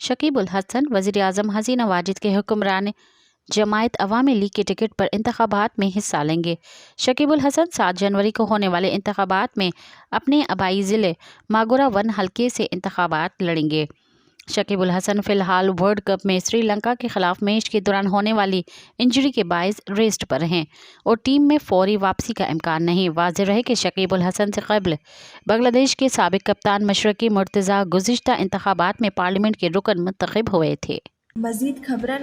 شکیب الحسن وزیر اعظم حسینہ واجد کے حکمران جماعت عوامی لیگ کے ٹکٹ پر انتخابات میں حصہ لیں گے۔ شکیب الحسن 7 جنوری کو ہونے والے انتخابات میں اپنے آبائی ضلع ماگورا 1 حلقے سے انتخابات لڑیں گے۔ شکیب الحسن فی الحال ورلڈ کپ میں سری لنکا کے خلاف میچ کے دوران ہونے والی انجری کے باعث ریسٹ پر ہیں اور ٹیم میں فوری واپسی کا امکان نہیں۔ واضح رہے کہ شکیب الحسن سے قبل بنگلہ دیش کے سابق کپتان مشرقی مرتضیٰ گزشتہ انتخابات میں پارلیمنٹ کے رکن منتخب ہوئے تھے۔ مزید خبرن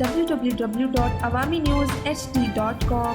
www.awamiNewsHD.com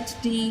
HD।